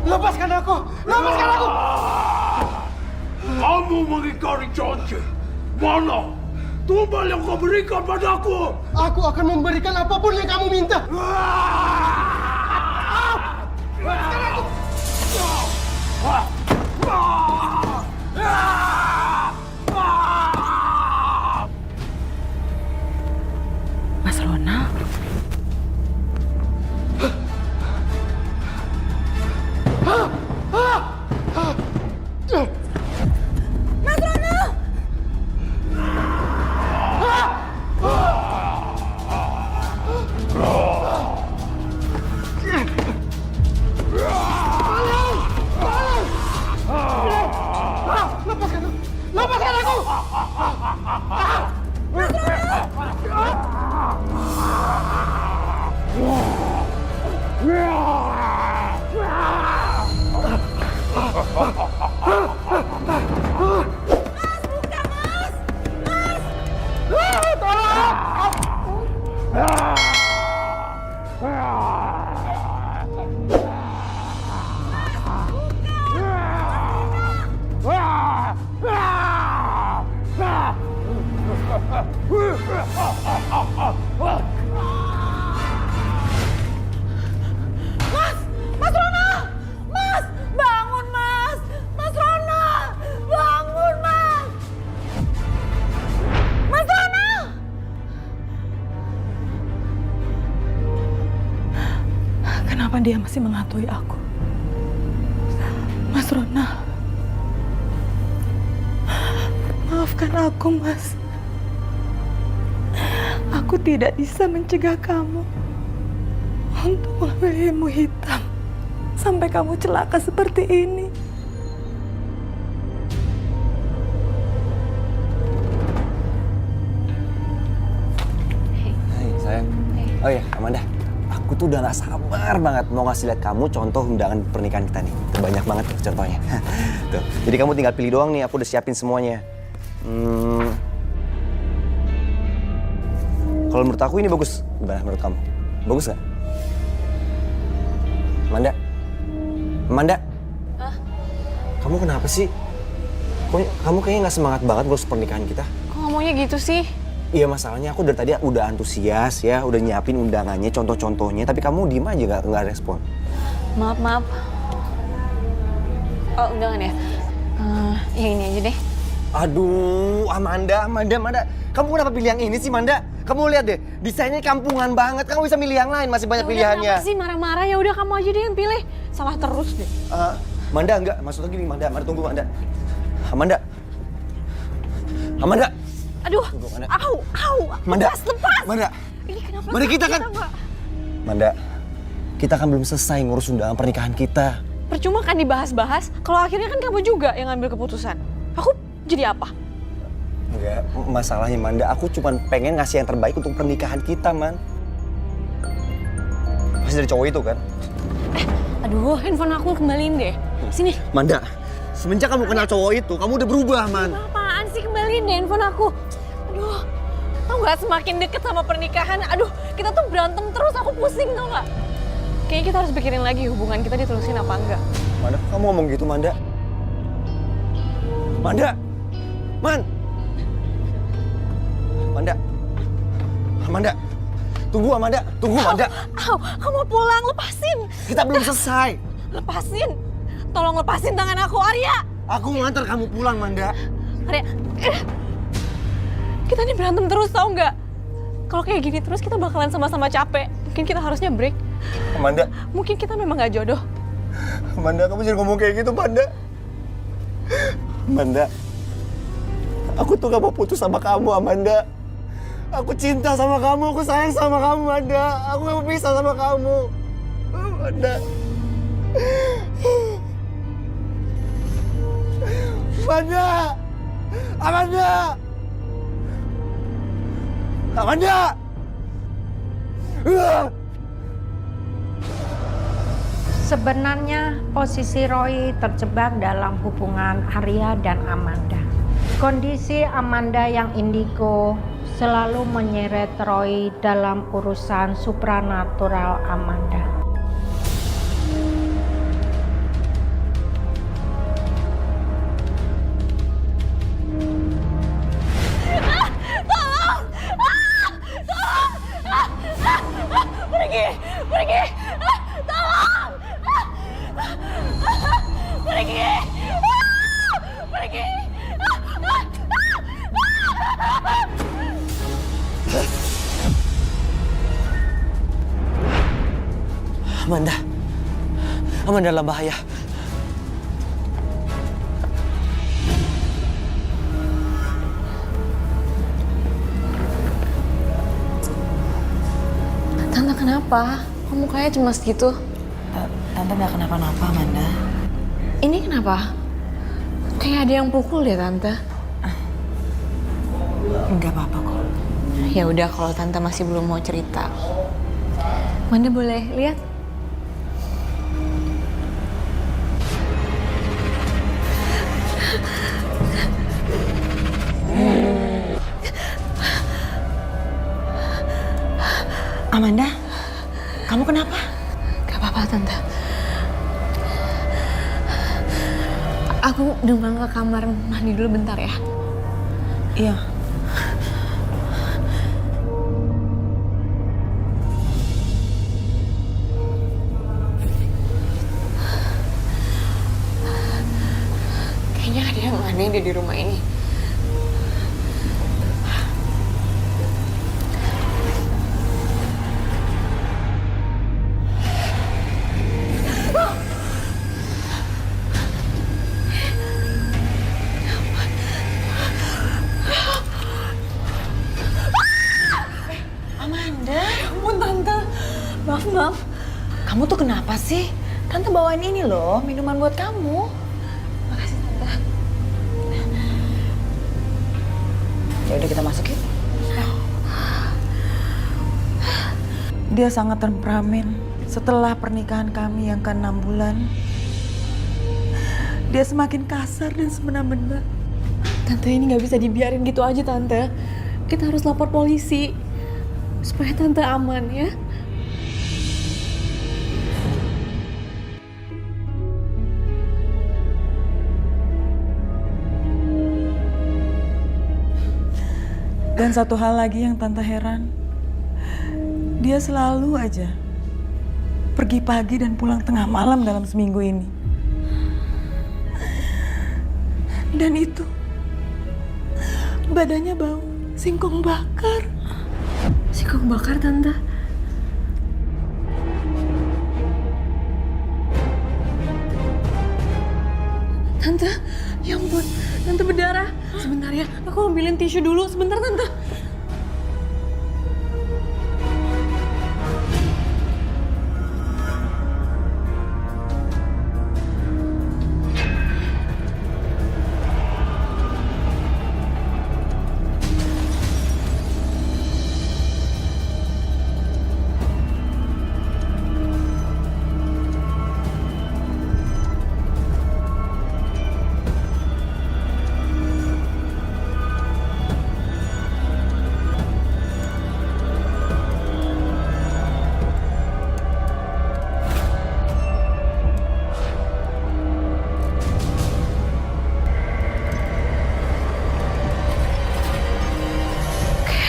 Lepaskan aku! Lepaskan aku! Kamu mengingkari janji. Mana tumbal yang kau berikan padaku? Aku akan memberikan apapun yang kamu minta. Lepaskan aku! Mas Ronald? Mas Ronald! Lepaskan aku! Lepaskan aku! Mas Ronald! Mas! Bangun, Mas! Mas Ronald! Bangun, Mas! Mas Ronald! Kenapa dia masih menghantui aku? Mas Ronald. Maafkan aku, Mas. Aku tidak bisa mencegah kamu untuk mengambil ilmu hitam sampai kamu celaka seperti ini. Hai sayang. Oh iya Amanda, aku tuh udah gak sabar banget mau ngasih lihat kamu contoh undangan pernikahan kita nih. Itu banyak banget tuh contohnya. Tuh. Jadi kamu tinggal pilih doang nih, aku udah siapin semuanya. Kalau menurut aku ini bagus. Gimana menurut kamu? Bagus gak? Amanda? Amanda? Kamu kenapa sih? Kamu kayaknya gak semangat banget ngurus pernikahan kita. Kok ngomongnya gitu sih? Iya masalahnya aku dari tadi udah antusias ya, udah nyiapin undangannya, contoh-contohnya. Tapi kamu diem aja nggak respon. Maaf. Oh, undangan ya? Ya ini aja deh. Aduh, Amanda. Kamu kenapa pilih yang ini sih, Amanda? Kamu lihat deh, desainnya kampungan banget. Kamu bisa milih yang lain, masih banyak pilihannya. Kenapa sih marah-marah? Ya udah kamu aja deh yang pilih. Salah terus deh. Amanda enggak, maksudnya gini, Amanda tunggu, Amanda. Amanda. Aduh, Tunggu, Amanda. au. Amanda. Lepas. Amanda. Ini kenapa? Amanda, kita kan. nggak? Amanda, kita kan belum selesai ngurus undangan pernikahan kita. Percuma kan dibahas-bahas, kalau akhirnya kan kamu juga yang ngambil keputusan. Aku jadi apa? Enggak, masalahnya Amanda, aku cuma pengen ngasih yang terbaik untuk pernikahan kita, Man. Pasti dari cowok itu kan? Aduh, handphone aku kembaliin deh. Sini. Amanda, semenjak kamu kenal cowok itu, kamu udah berubah, Man. Apaan sih, kembaliin deh handphone aku. Aduh, tau gak semakin deket sama pernikahan, aduh kita tuh berantem terus, aku pusing tau gak? Kayaknya kita harus pikirin lagi hubungan kita diterusin apa enggak. Amanda, kamu ngomong gitu, Amanda? Amanda! Man! Amanda! Tunggu, Amanda! Au, kamu pulang, lepasin! Kita belum selesai! Lepasin! Tolong lepasin tangan aku, Arya! Aku ngantar kamu pulang, Amanda! Arya, kita nih berantem terus tau nggak? Kalau kayak gini terus kita bakalan sama-sama capek. Mungkin kita harusnya break. Amanda! Mungkin kita memang nggak jodoh. Amanda, kamu jangan ngomong kayak gitu, Amanda! Amanda, aku tuh gak mau putus sama kamu, Amanda. Aku cinta sama kamu, aku sayang sama kamu, Amanda. Aku gak mau pisah sama kamu. Amanda. Amanda! Sebenarnya posisi Roy terjebak dalam hubungan Arya dan Amanda. Kondisi Amanda yang indigo selalu menyeret Roy dalam urusan supranatural Amanda. Pergi! Pergi! Tolong! Pergi! Pergi! Amanda. Amanda dalam bahaya. Tante kenapa? Kok mukanya cemas gitu? Tante nggak kenapa-napa, Amanda. Ini kenapa? Kayak ada yang pukul ya Tante. Nggak apa-apa kok. Ya udah kalau Tante masih belum mau cerita. Amanda boleh lihat? Amanda, kamu kenapa? Gak apa-apa Tante. Aku numpang ke kamar mandi dulu bentar ya. Iya. Kayaknya ada yang aneh deh di rumah ini. Amanda, Ampun Tante. Maaf, maaf. kamu tuh kenapa sih? Tante bawain ini loh, minuman buat kamu. Makasih Tante. Ya udah kita masuk yuk. Dia sangat temperamen. Setelah pernikahan kami yang ke-6 bulan, dia semakin kasar dan semena-mena. Tante ini nggak bisa dibiarin gitu aja Tante. Kita harus lapor polisi supaya Tante aman ya. Dan satu hal lagi yang Tante heran, dia selalu aja pergi pagi dan pulang tengah malam dalam seminggu ini. Dan itu badannya bau singkong bakar. Singkong bakar Tante. Tante, ya ampun, Tante berdarah. Sebentar ya, aku ambilin tisu dulu. Sebentar Tante.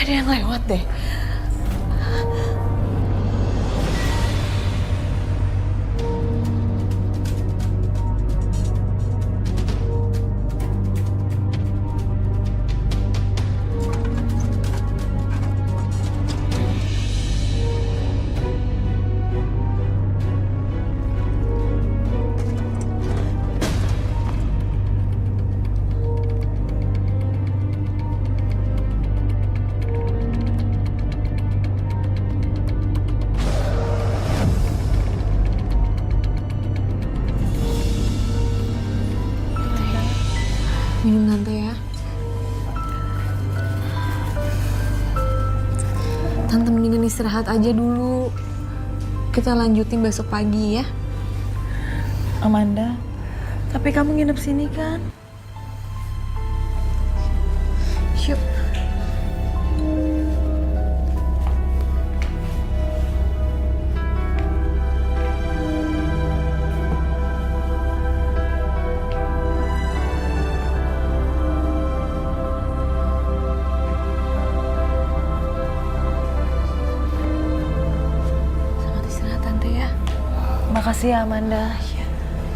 Ada yang lewat deh. Minum Tante ya. Tante mendingan istirahat aja dulu. Kita lanjutin besok pagi ya. Amanda, tapi kamu nginep sini kan? Yuk. Makasih ya Amanda.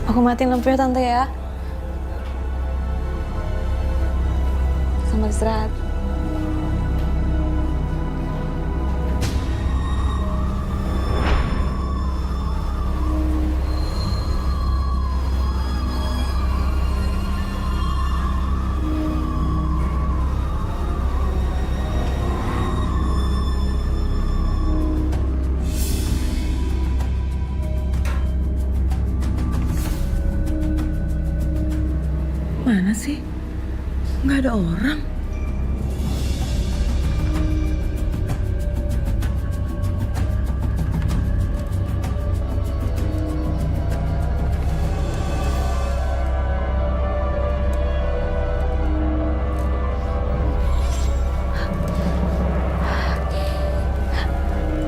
Aku matiin lampu ya Tante ya. Selamat istirahat. Mana sih? Nggak ada orang.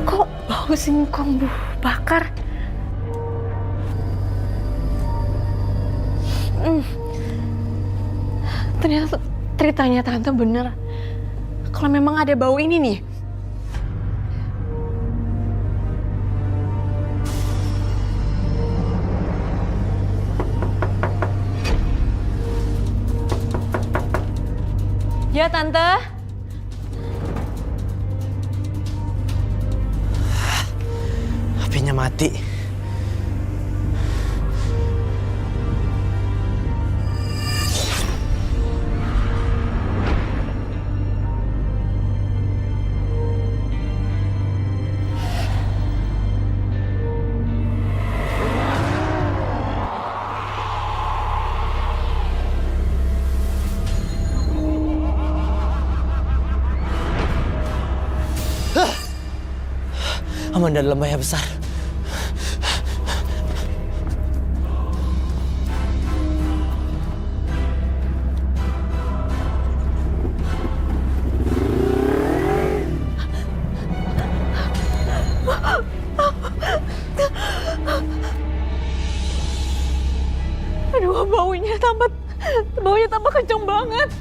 Kok bau singkong bakar? Ternyata ceritanya Tante bener. Kalau memang ada bau ini nih. Ya Tante. HP-nya mati. Amanda dalam bahaya besar. Aduh, baunya tambah kenceng banget.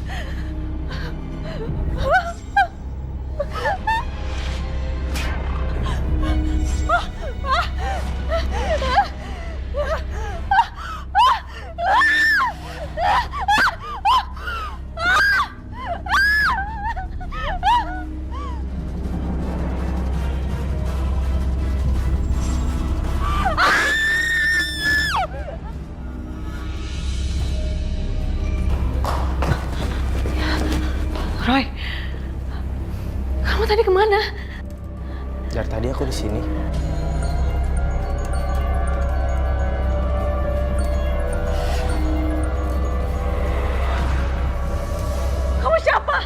Roy, kamu tadi kemana? Dari tadi aku di sini. Kamu siapa?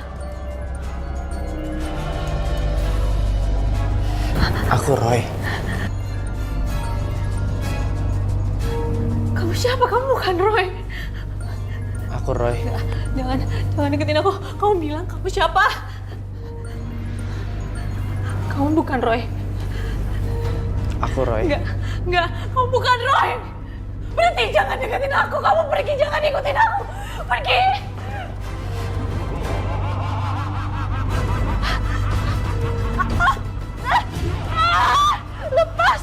Aku Roy. Kamu siapa? Kamu bukan Roy. Aku Roy. Jangan deketin aku. Kamu bilang kamu siapa? Kamu bukan Roy. Aku Roy. Enggak, kamu bukan Roy. Berhenti, jangan deketin aku. Kamu pergi, jangan ikutin aku. Pergi. Lepas.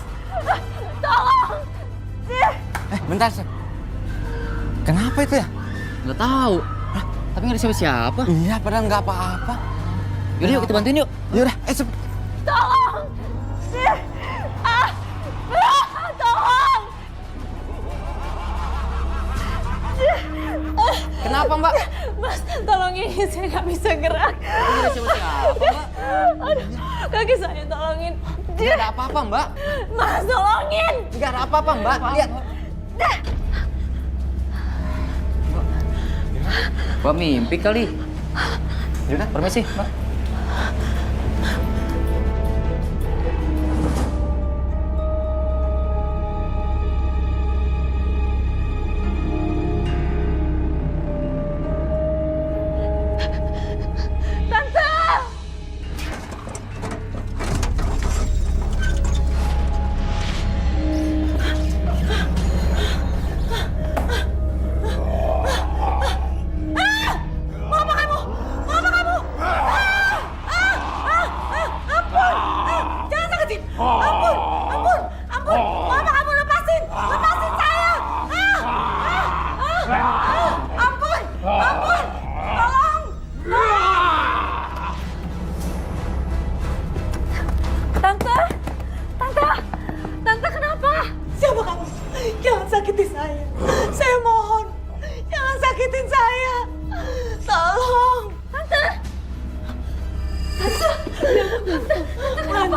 Tolong. Bentar, Sep. Kenapa itu ya? Nggak tahu. Hah? Tapi nggak ada siapa-siapa. Iya, padahal nggak apa-apa. Yaudah, yuk kita bantuin yuk. Yaudah, Sep. Tolong. Tolong. Kenapa, Mbak? Mas, tolongin, saya nggak bisa gerak. Nggak ada siapa-siapa, Mbak. Aduh, kaki saya tolongin. Nggak ada apa-apa, Mbak. Mas, tolongin. Nggak ada apa-apa, Mbak. Lihat. Mbak mimpi kali. Yaudah, permisi, Mbak. Ampun, mama kamu lepasin.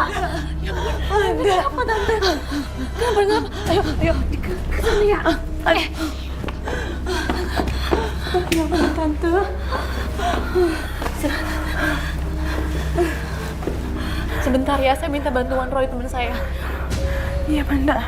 Kenapa Tante? Kenapa? Ayo, ke sini ya. Ayo. Kenapa Tante? Sebentar ya, saya minta bantuan Roy teman saya. Iya, Amanda.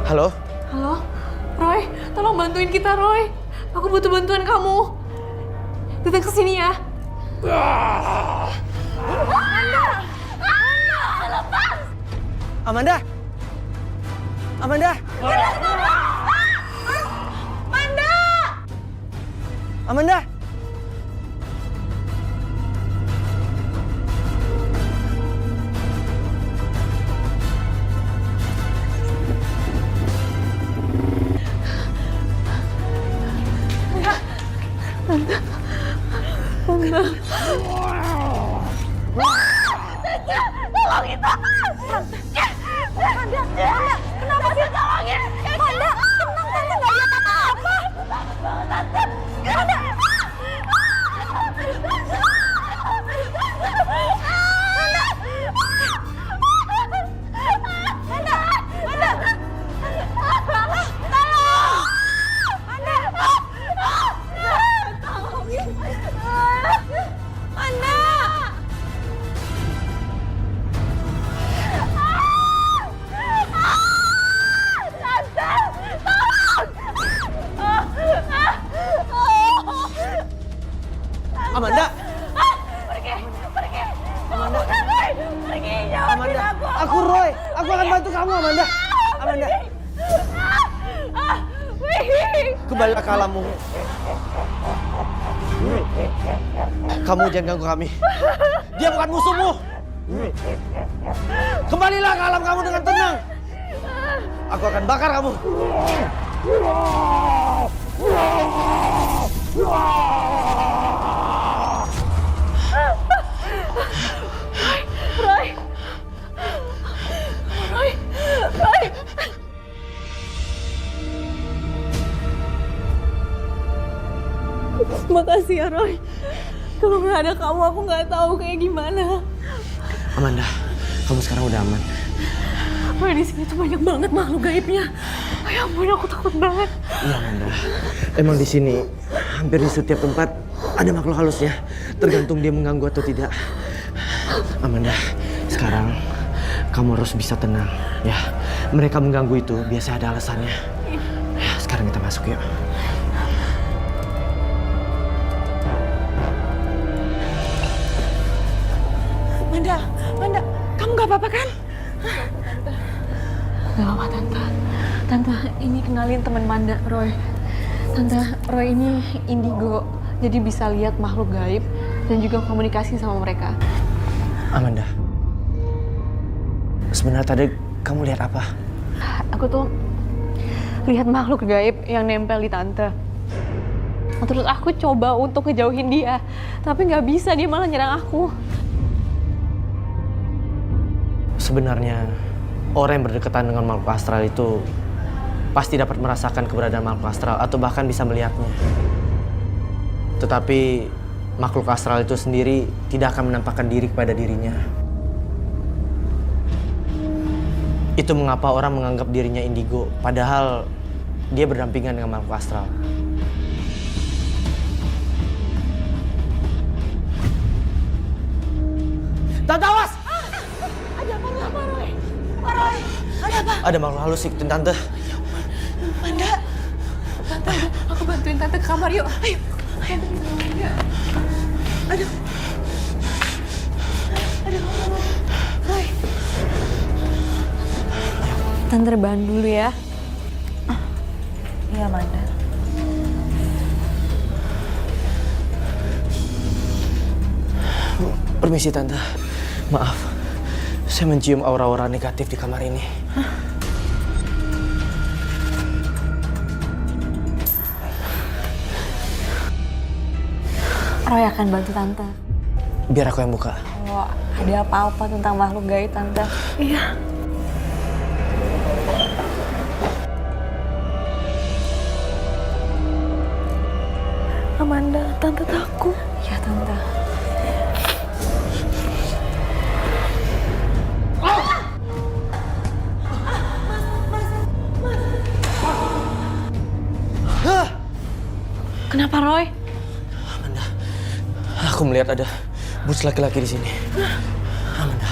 Halo? Halo, Roy, tolong bantuin kita, Roy. Aku butuh bantuan kamu. Datang ke sini ya. Amanda! Amanda! Amanda! Kenapa sih tolongin? Panda, tenang Tante, nggak lihat apa-apa. Panda. Amanda! Pergi, jauhin aku. Aku Roy! Aku akan bantu kamu, Amanda! Amanda! Kembalilah ke alammu. Kamu jangan ganggu kami. Dia bukan musuhmu. Kembalilah ke alam kamu dengan tenang. Aku akan bakar kamu. Roy. Makasih ya, Roy. Kalau nggak ada kamu, aku nggak tahu kayak gimana. Amanda, kamu sekarang udah aman. Roy, di sini tuh banyak banget makhluk gaibnya. Ya ampun, aku takut banget. Iya, Amanda. Emang di sini hampir di setiap tempat ada makhluk halus ya. Tergantung dia mengganggu atau tidak. Amanda, sekarang kamu harus bisa tenang ya. Mereka mengganggu itu biasa ada alasannya. Ya, sekarang kita masuk yuk. Amanda, kamu nggak apa-apa kan? Gak apa, Tante. Tante, ini kenalin teman Manda, Roy. Tante, Roy ini indigo, jadi bisa lihat makhluk gaib dan juga komunikasi sama mereka. Amanda, sebenarnya tadi kamu lihat apa? Aku tuh lihat makhluk gaib yang nempel di Tante. Terus aku coba untuk ngejauhin dia, tapi nggak bisa, dia malah nyerang aku. Sebenarnya orang yang berdekatan dengan makhluk astral itu pasti dapat merasakan keberadaan makhluk astral atau bahkan bisa melihatnya. Tetapi makhluk astral itu sendiri tidak akan menampakkan diri kepada dirinya. Itu mengapa orang menganggap dirinya indigo, padahal dia berdampingan dengan makhluk astral. Tante, awas! Ada apa, Roy? Roy, ada apa? Ada makhluk halus ikutin Tante. Manda, Tante, aku bantuin Tante ke kamar, yuk. Ayo. Aduh. Roy. Tante rebahan dulu ya. Iya, Amanda. Permisi Tante, maaf. Saya mencium aura-aura negatif di kamar ini. Roy akan bantu Tante. Biar aku yang buka. kalau ada apa-apa tentang makhluk gaib, Tante. Iya. Amanda, Tante takut. Ya, Tante. Kenapa, Roy? Amanda, aku melihat ada bus laki-laki di sini. Amanda,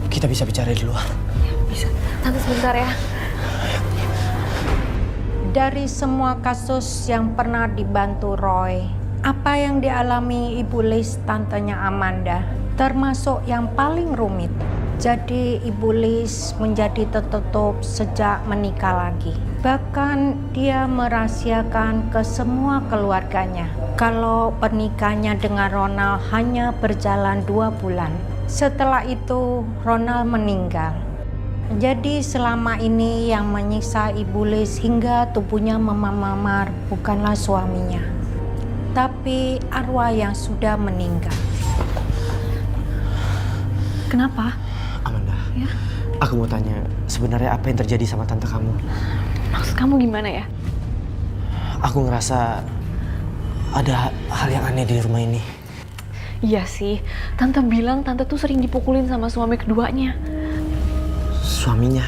kita bisa bicara di luar. Bisa. Tante sebentar ya. Dari semua kasus yang pernah dibantu Roy, apa yang dialami Ibu Liz, tantenya Amanda, termasuk yang paling rumit. Jadi Ibu Liz menjadi tertutup sejak menikah lagi. Bahkan dia merahasiakan ke semua keluarganya kalau pernikahannya dengan Ronald hanya berjalan 2 bulan. Setelah itu Ronald meninggal. Jadi selama ini yang menyiksa Ibu Liz hingga tubuhnya memamar bukanlah suaminya, tapi arwah yang sudah meninggal. Kenapa? Amanda, Ya? aku mau tanya, sebenarnya apa yang terjadi sama tante kamu? Maksud kamu gimana ya? Aku ngerasa ada hal yang aneh di rumah ini. Iya sih, Tante bilang Tante tuh sering dipukulin sama suami keduanya. Suaminya?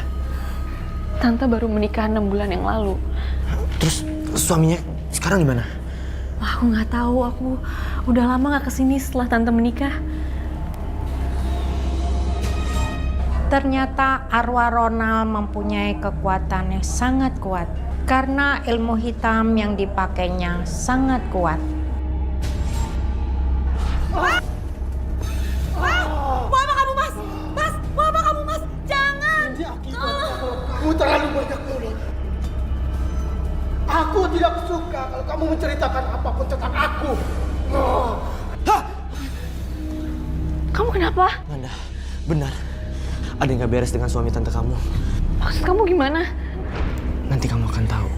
Tante baru menikah 6 bulan yang lalu. Terus suaminya sekarang di mana? Wah, aku nggak tahu. Aku udah lama nggak kesini setelah Tante menikah. Ternyata arwah Ronald mempunyai kekuatan yang sangat kuat karena ilmu hitam yang dipakainya sangat kuat. Mau apa kamu, Mas? Mas, mau apa kamu, Mas? Jangan! Ini akibatnya kalau kamu terlalu banyak mulut. Aku tidak suka kalau kamu menceritakan apapun tentang aku. Kamu kenapa? Amanda, benar. Ada yang gak beres dengan suami tante kamu. Maksud kamu gimana? Nanti kamu akan tahu.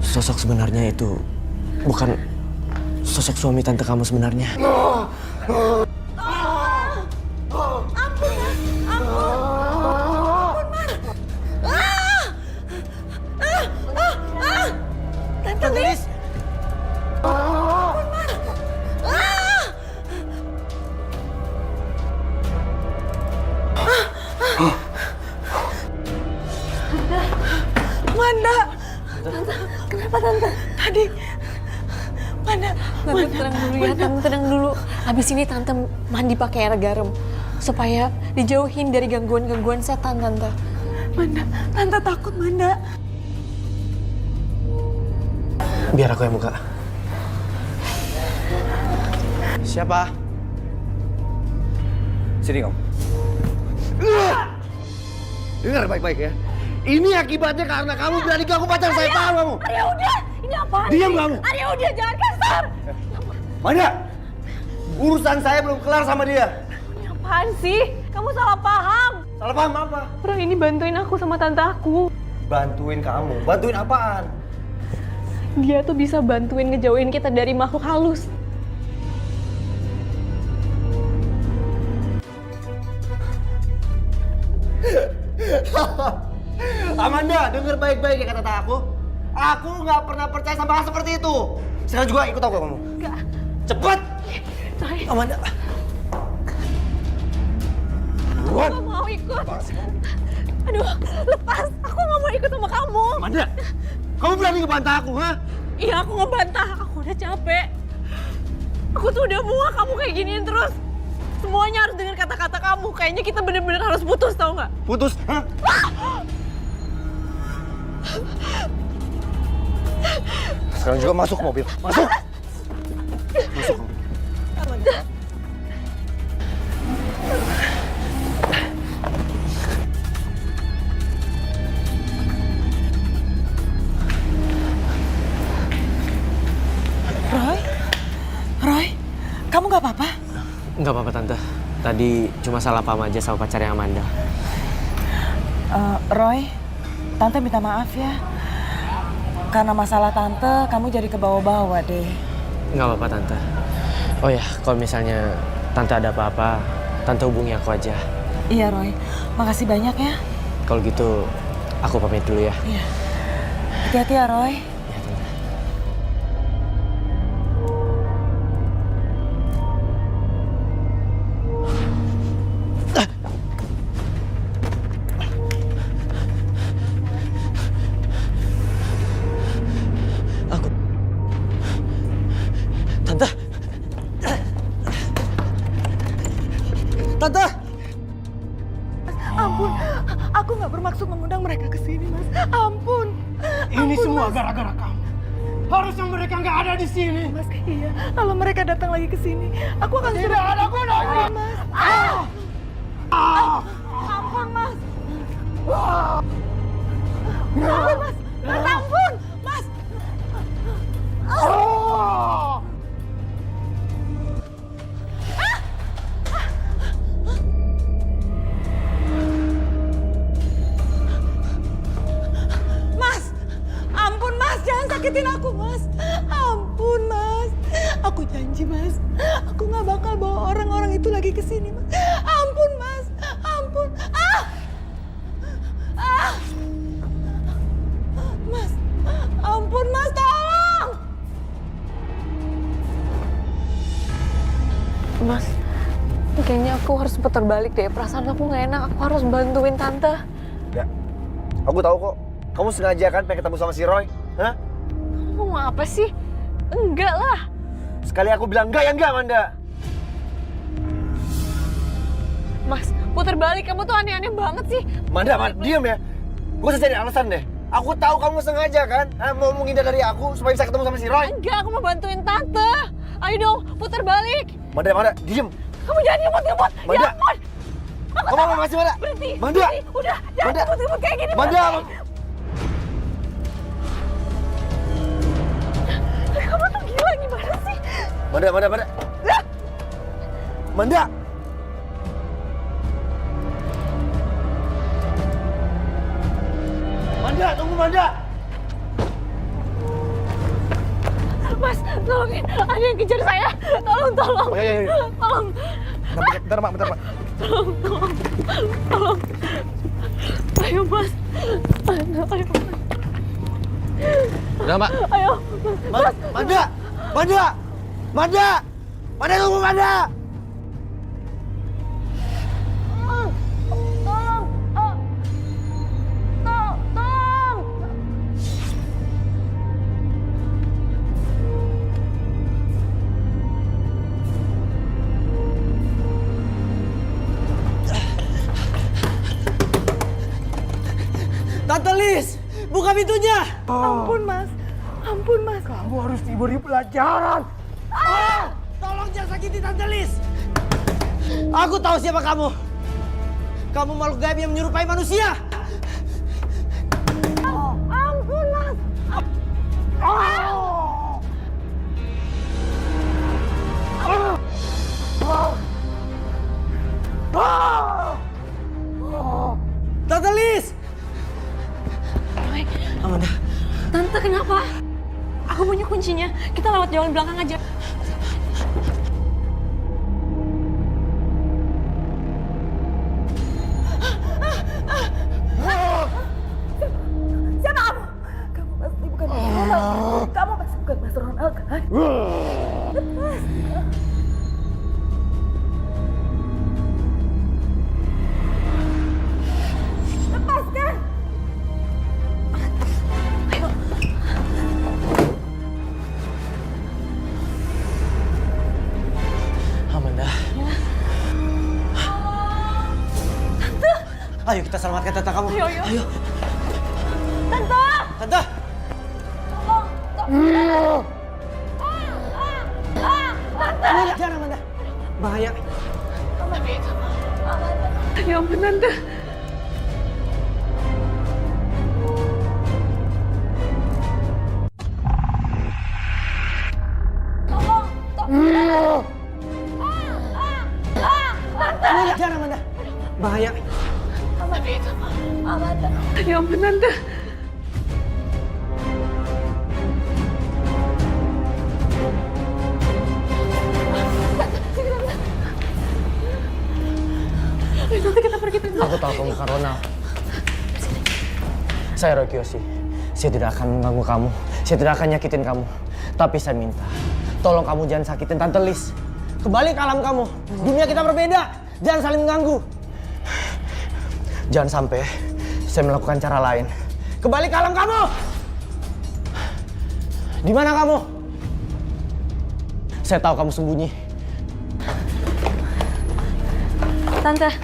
Sosok sebenarnya itu bukan sosok suami tante kamu sebenarnya. Tante Liz! Amanda, Kenapa, Tante? tadi Amanda, Tante tenang dulu ya, Tante tenang dulu. Habis ini Tante mandi pakai air garam. Supaya dijauhin dari gangguan-gangguan setan, Tante. Amanda, Tante takut, Amanda. Biar aku yang buka. Siapa? Sini kamu. Dengar baik-baik ya. Ini akibatnya karena kamu berani ganggu pacar saya, paham kamu? Arya udah! Ini apaan? Diam kamu! Arya udah, jangan kasar! Mana? Urusan saya belum kelar sama dia. Ini apaan sih? Kamu salah paham. Salah paham apa? Bro, ini bantuin aku sama tante aku. Bantuin kamu? Bantuin apaan? Dia tuh bisa bantuin ngejauhin kita dari makhluk halus. Amanda, denger baik-baik ya kata aku. Aku nggak pernah percaya sama hal seperti itu. Sekarang juga ikut aku kamu. Enggak. Cepet! Saya Amanda. nggak mau ikut. Aduh, lepas. Aku nggak mau ikut sama kamu. Amanda, kamu berani ngebantah aku, ha? Iya, aku ngebantah. Aku udah capek. Aku tuh udah muak kamu kayak giniin terus. Semuanya harus dengar kata-kata kamu. Kayaknya kita bener-bener harus putus, tau nggak? Putus, ha? Sekarang juga masuk ke mobil. Masuk! Masuk kamu. Roy, kamu gak apa-apa? Nggak apa-apa, Tante. Tadi cuma salah paham aja sama pacarnya Amanda. Roy, Tante minta maaf ya. Karena masalah Tante, kamu jadi kebawa-bawa deh. Nggak apa-apa, Tante. Oh ya, kalau misalnya Tante ada apa-apa, Tante hubungi aku aja. Iya Roy, makasih banyak ya. Kalau gitu, aku pamit dulu ya. Iya. Hati-hati ya Roy. Ya, Tante. Aku... Tante! Tante! Ampun, aku nggak bermaksud mengundang mereka ke sini, Mas. Ampun. Ini Ampun, semua Mas. gara-gara kamu. Harusnya mereka nggak ada di sini. Mas, iya. Kalau mereka datang lagi ke sini, aku akan Tidak ada gunanya. Mas. Ampun, Mas. Ampun, Mas. Mas, ampun. Mas. Mas, ampun Mas, jangan sakitin aku Mas. Ampun Mas, aku janji Mas, aku nggak bakal bawa orang-orang itu lagi ke sini Mas. Ampun Mas, ampun. Mas, ampun Mas, tolong. Mas, kayaknya aku harus putar balik deh. Perasaan aku nggak enak. Aku harus bantuin Tante. Ya, aku tahu kok. Kamu sengaja kan pengen ketemu sama si Roy? Hah? Kamu mau apa sih? Enggak lah. Sekali aku bilang enggak, ya enggak, Amanda. Mas, putar balik. Kamu tuh aneh-aneh banget sih. Amanda, diam ya. Gue usah cari alasan deh. Aku tahu kamu sengaja kan? Mau menghindar dari aku supaya bisa ketemu sama si Roy. Enggak, aku mau bantuin Tante. Ayo dong, putar balik. Amanda, diam. Kamu jangan ngebut-ngebut. Manda. Ya ampun. Kamu mau masih, Amanda? Berhenti. Manda. Berhenti. Udah, jangan Manda. ngebut-ngebut kayak gini. Amanda. berhenti. Kamu tuh gila gimana sih? Amanda. Amanda. Amanda, tunggu Amanda. Mas, tolongin. Ada yang kejar saya. Tolong. Ayo. Tolong. Bentar, Mak. Tolong. Ayo, Mas. Ayo. Udah, Mbak. Ayo. Mas. Manda, tunggu Manda. Tolong. Tolong. Tante Lis, buka pintunya. Ampun Mas, ampun Mas. Kamu harus diberi pelajaran. Tolong jangan sakiti Tante Lis. Aku tahu siapa kamu. Kamu makhluk gaib yang menyerupai manusia. Ampun, Mas. Tante Lis. Roy, Amanda. Tante kenapa? Aku punya kuncinya. Kita lewat jalan belakang aja. Siapa kamu? Kamu pasti bukan Mas Ronald. Kamu pasti bukan Mas Ronald, kan? Lepaskan! Ayo. Amanda. Ayo kita selamatkan tante kamu. Ayo. Tante! Tante. Jangan Amanda. Bahaya. Ya ampun, Tante. Jangan Amanda. Bahaya. Ya ampun, Tante. Tante kita pergi Tante. Aku tahu kamu bukan Ronald. Saya Roy Kiyoshi. Saya tidak akan mengganggu kamu. Saya tidak akan nyakitin kamu. Tapi saya minta, tolong kamu jangan sakitin Tante Liz. Kembali ke alam kamu. Dunia kita berbeda. Jangan saling mengganggu. Jangan sampai saya melakukan cara lain. Kembali ke alam kamu. Di mana kamu? Saya tahu kamu sembunyi. Tante,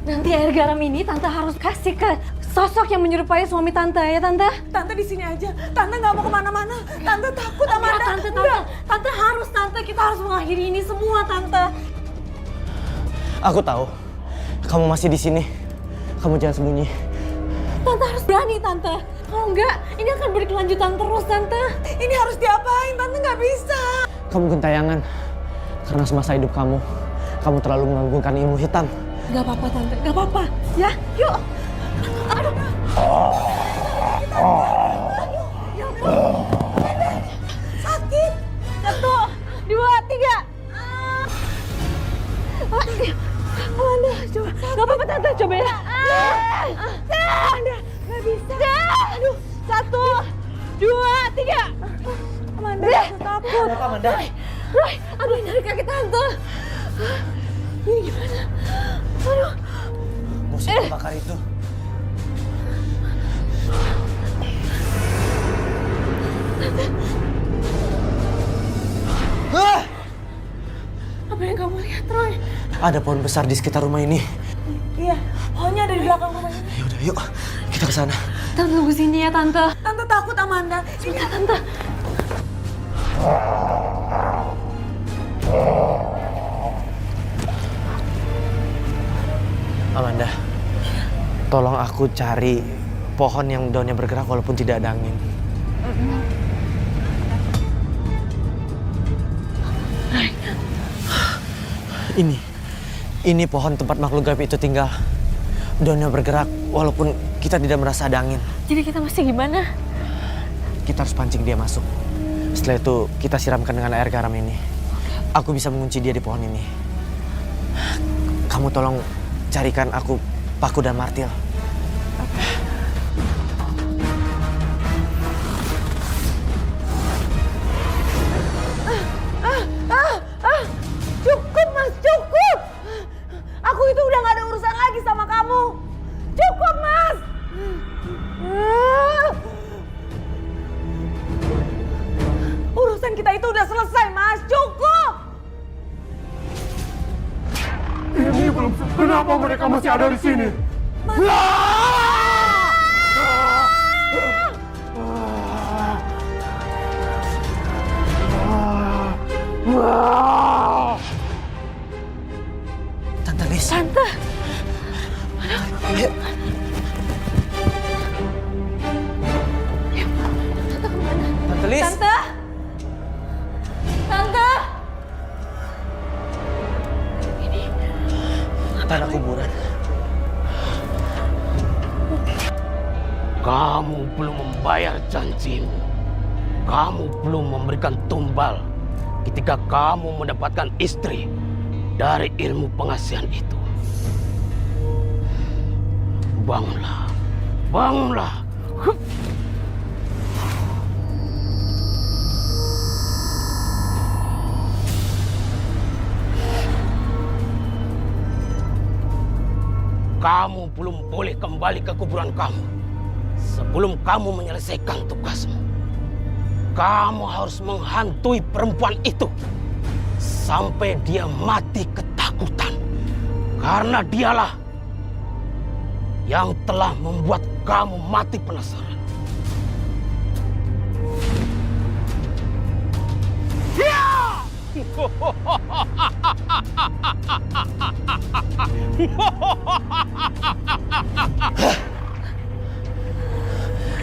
nanti air garam ini Tante harus kasih ke sosok yang menyerupai suami Tante ya Tante. Tante di sini aja. Tante nggak mau kemana-mana. Tante takut Amanda. Tante harus Tante, kita harus mengakhiri ini semua Tante. Aku tahu. Kamu masih di sini. Kamu jangan sembunyi. Tante harus berani Tante. Kalau enggak, ini akan berkelanjutan terus Tante. Ini harus diapain? Tante nggak bisa. Kamu gentayangan. Karena semasa hidup kamu terlalu mengagungkan ilmu hitam. Gak apa-apa Tante, gak apa-apa. Ya, yuk. Aduh. Sakit. 1, 2, 3. Amanda, coba. Gak apa-apa Tante, coba ya. Amanda, nggak bisa. Aduh, 1, 2, 3. Amanda, aku takut. Kenapa, Amanda? Roy, aduh dari kaki Tante. Ini gimana? Aduh. Musuh terbakar itu. Apa yang kamu lihat, Roy? Ada pohon besar di sekitar rumah ini. Iya, pohonnya ada di belakang rumah ini. Ya udah, yuk kita ke sana. Tante tunggu sini ya, Tante. Tante takut, Amanda. Sebentar, Tante. Amanda, tolong aku cari pohon yang daunnya bergerak walaupun tidak ada angin. Ini pohon tempat makhluk gaib itu tinggal. Daunnya bergerak walaupun kita tidak merasa ada angin. Jadi kita mesti gimana? Kita harus pancing dia masuk. Setelah itu kita siramkan dengan air garam ini. Aku bisa mengunci dia di pohon ini. Kamu tolong carikan aku paku dan martil. Cukup, Mas, cukup. Aku itu udah gak ada urusan lagi sama kamu. Cukup, Mas. Urusan kita itu udah selesai, Mas. Cukup. Ini belum. Kenapa mereka masih ada di sini? Tante Liz. Tante. Ayo. Tante Liz. Tante. Tante. Tanah kuburan. Kamu belum membayar janjimu. Kamu belum memberikan tumbal ketika kamu mendapatkan istri dari ilmu pengasihan itu. Bangunlah. Bangunlah. Kamu belum boleh kembali ke kuburan kamu sebelum kamu menyelesaikan tugasmu. Kamu harus menghantui perempuan itu sampai dia mati ketakutan. Karena dialah yang telah membuat kamu mati penasaran.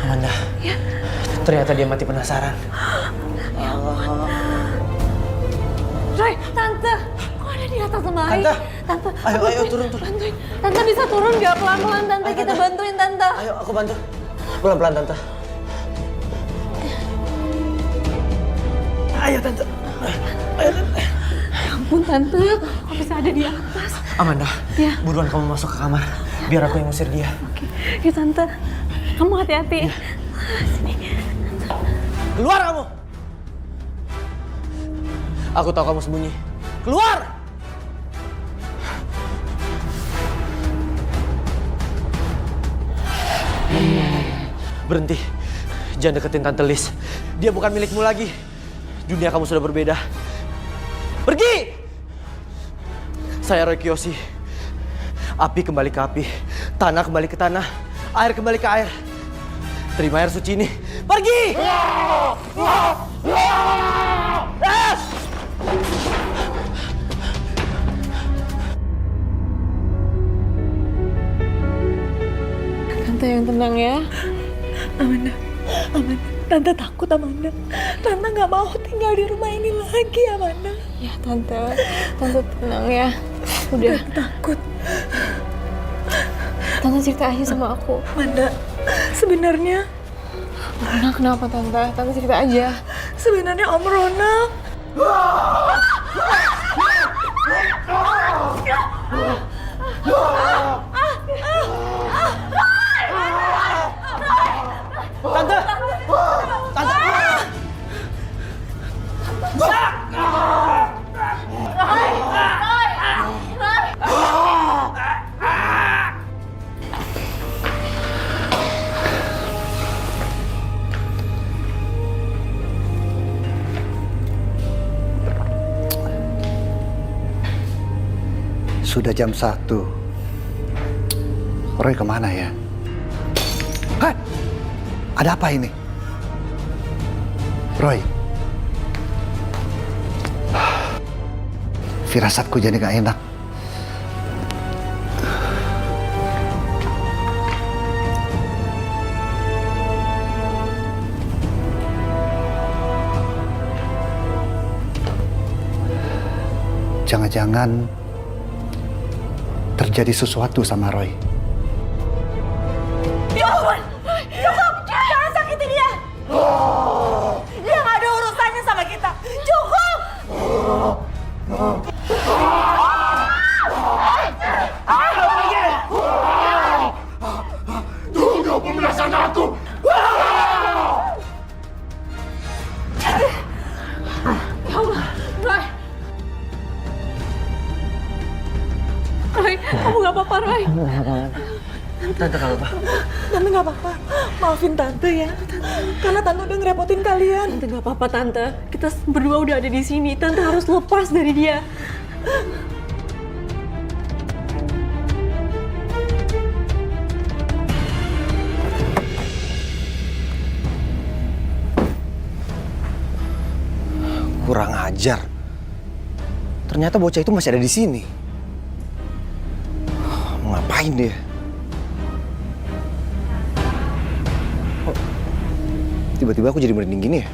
Amanda. Ya. Ternyata dia mati penasaran. Roy, Tante. Kok ada di atas lemari? Tante. Tante. Ayo, turun. Bantuin. Tante bisa turun nggak pelan-pelan, Tante? Kita bantuin, Tante. Ayo, aku bantu. Pelan-pelan, Tante. Ayo, Tante. Ayo, Tante. ampun Tante, kok bisa ada di atas? Amanda, Ya. buruan kamu masuk ke kamar. Biar aku yang ngusir dia. Oke, yuk Tante. Kamu hati-hati. Sini. Keluar kamu! Aku tahu kamu sembunyi. Keluar! Berhenti. Jangan deketin Tante Liz. Dia bukan milikmu lagi. Dunia kamu sudah berbeda. Pergi! Saya Roy Kiyoshi. Api kembali ke api. Tanah kembali ke tanah. Air kembali ke air. Terima air suci ini. Pergi! Tante yang tenang ya. Amanda, Tante takut Amanda. Tante nggak mau tinggal di rumah ini lagi Amanda. Ya Tante tenang ya. Udah. Tante takut. Tante cerita aja sama aku. Amanda, sebenarnya Kenapa Tante? Tante cerita aja. sebenarnya Om Ronald. Tante! Tante! Sudah jam 1. Roy kemana ya? Hah? Ada apa ini? Roy. Firasatku jadi gak enak. Jangan-jangan terjadi sesuatu sama Roy. Cukup! Jangan sakiti dia! Dia nggak ada urusannya sama kita. Cukup! Tunggu pembebasan aku! Roy, kamu gak apa-apa Roy. Tante kalau apa? Tante nggak apa-apa. Maafin Tante ya. Karena Tante udah ngerepotin kalian. Tante gak apa-apa Tante. Kita berdua udah ada di sini. Tante harus lepas dari dia. Kurang ajar. Ternyata bocah itu masih ada di sini. Mau ngapain dia? Kok tiba-tiba aku jadi merinding gini ya?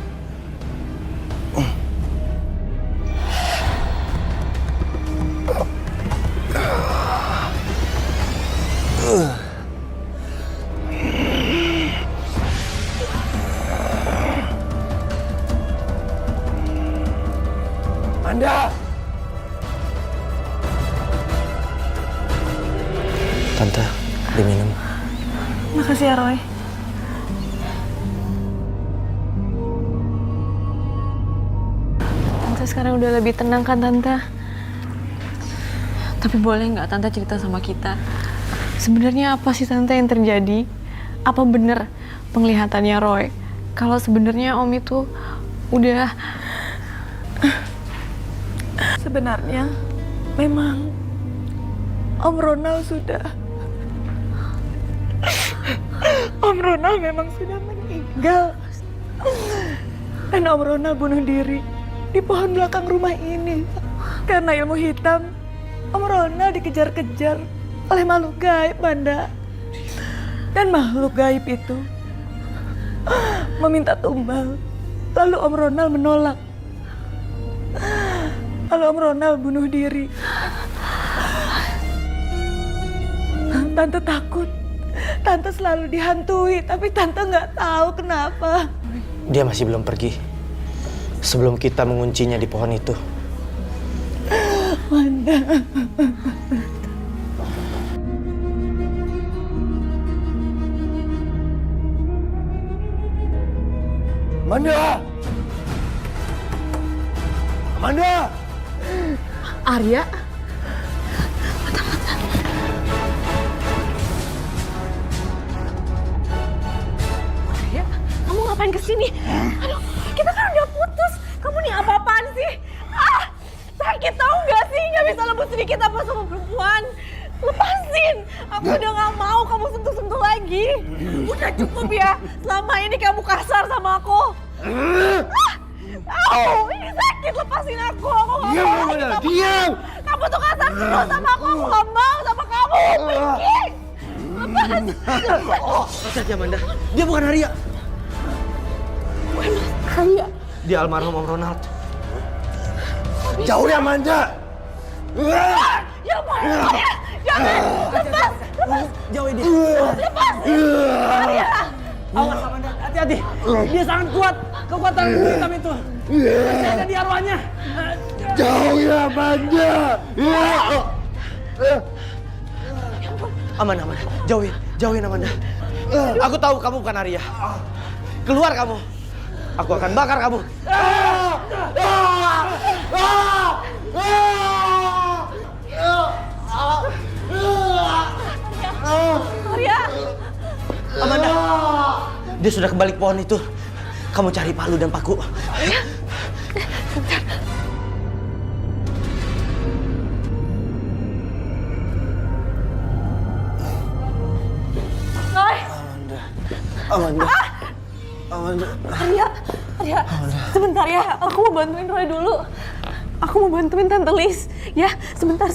Anda! Tante, diminum. Makasih ya Roy. Tante sekarang udah lebih tenang kan Tante? Tapi boleh nggak Tante cerita sama kita? Sebenarnya apa sih Tante yang terjadi? Apa bener penglihatannya Roy? Kalau sebenarnya Om itu udah... Sebenarnya memang Om Ronald sudah... Om Ronald memang sudah meninggal. Dan Om Ronald bunuh diri di pohon belakang rumah ini. Karena ilmu hitam, Om Ronald dikejar-kejar oleh makhluk gaib, Banda. Dan makhluk gaib itu meminta tumbal. Lalu Om Ronald menolak. Lalu Om Ronald bunuh diri. Tante takut. Tante selalu dihantui, tapi Tante nggak tahu kenapa. Dia masih belum pergi. Sebelum kita menguncinya di pohon itu. Amanda. Amanda! Amanda! Arya? Arya, kamu ngapain kesini? Aduh, kita kan udah putus. Kamu nih apa-apaan sih? Ah, sakit tahu nggak sih? Nggak bisa lembut sedikit apa sama perempuan. Lepasin! Aku udah nggak mau kamu sentuh-sentuh lagi. Udah cukup ya. Selama ini kamu kasar sama aku. Ini sakit, lepasin aku. Aku nggak Diam, mau. Amanda, diam! Kamu tuh kasar terus sama aku nggak mau sama kamu. Pergi. Lepas. Hati-hati Amanda, dia bukan Arya. Arya. Dia almarhum Om Ronald. Jauh ya, Amanda! Ya ampun, Arya. Jangan. Lepas. Jauhi dia. Lepas. Arya. Awas Amanda, hati-hati. Dia sangat kuat. Kekuatan hitam itu. Masih ada di arwahnya. Jauh ya, Amanda! Aman, aman. Jauhin Amanda. Aku tahu kamu bukan Arya. Keluar kamu. Aku akan bakar kamu. Arya. Amanda, dia sudah kembali ke pohon itu. Kamu cari palu dan paku. Roy. Amanda. Amanda. Arya, sebentar ya. Aku mau bantuin Roy dulu. Aku mau bantuin Tante Liz. Ya, sebentar.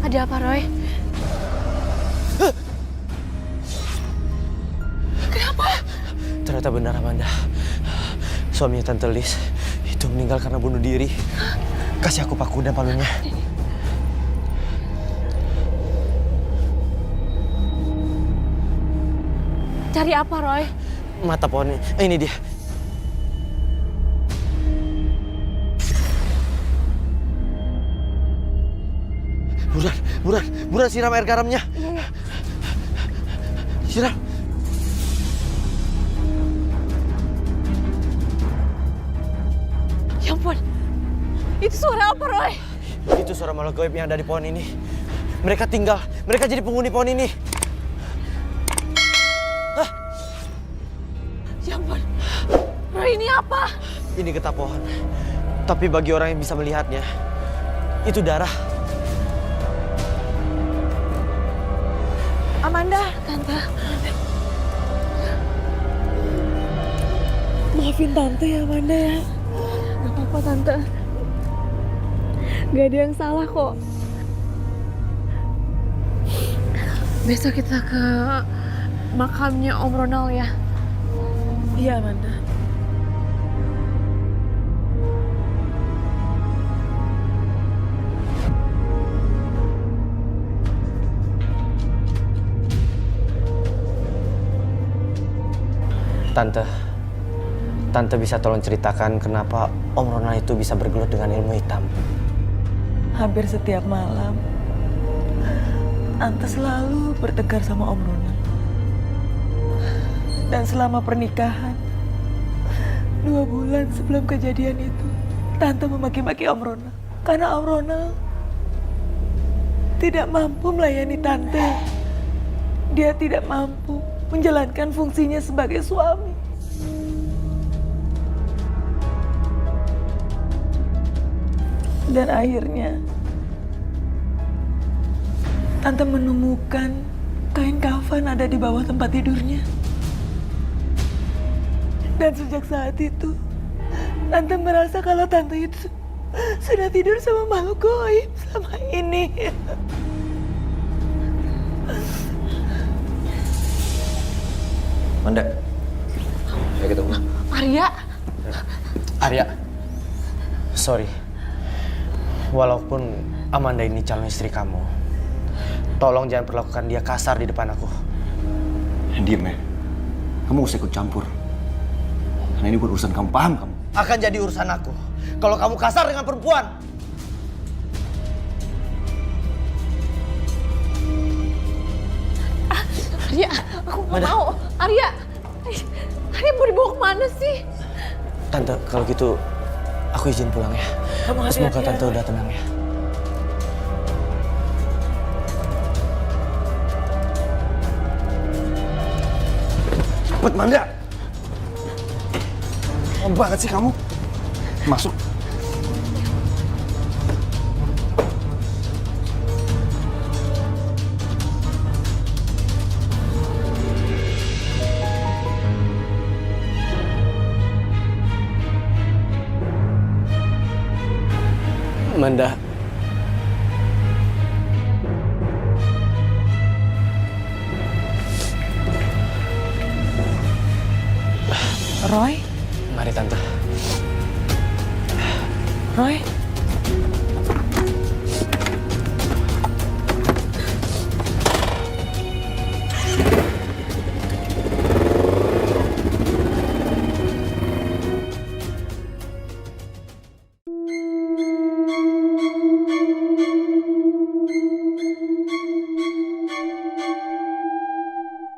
Ada apa, Roy? Kenapa? Ternyata benar Amanda. Suaminya Tante Liz itu meninggal karena bunuh diri. Kasih aku paku dan palunya. Cari apa, Roy? Mata pohon ini. Ini dia. Buruan siram air garamnya. Iya. Siram. Ya ampun. Itu suara apa, Roy? Itu suara makhluk gaib yang ada di pohon ini. Mereka jadi penghuni pohon ini. Ya ampun. Roy, ini apa? Ini getah pohon. Tapi bagi orang yang bisa melihatnya, itu darah. Amanda. Tante. Maafin Tante ya, Amanda ya. Gak apa-apa, Tante. Gak ada yang salah kok. Besok kita ke makamnya Om Ronald ya. Iya, Amanda. Tante bisa tolong ceritakan kenapa Om Ronald itu bisa bergelut dengan ilmu hitam? Hampir setiap malam, Tante selalu bertengkar sama Om Ronald. Dan selama pernikahan, 2 bulan sebelum kejadian itu, Tante memaki-maki Om Ronald. Karena Om Ronald tidak mampu melayani Tante. Dia tidak mampu menjalankan fungsinya sebagai suami. Dan akhirnya, Tante menemukan kain kafan ada di bawah tempat tidurnya. Dan sejak saat itu, Tante merasa kalau Tante itu sudah tidur sama makhluk gaib sama ini. Amanda, ayo ketemu. Arya. Sorry. Walaupun Amanda ini calon istri kamu, Tolong jangan perlakukan dia kasar di depan aku. Diam ya. Kamu usah ikut campur. Karena ini bukan urusan kamu, paham kamu? Akan jadi urusan aku kalau kamu kasar dengan perempuan. Arya, aku nggak mau. Arya mau dibawa kemana sih? Tante, kalau gitu aku izin pulang ya. Semoga Tante udah tenang ya. Cepet, Manda! Lama banget sih kamu. Masuk. Amanda, Roy? mari Tante. Roy?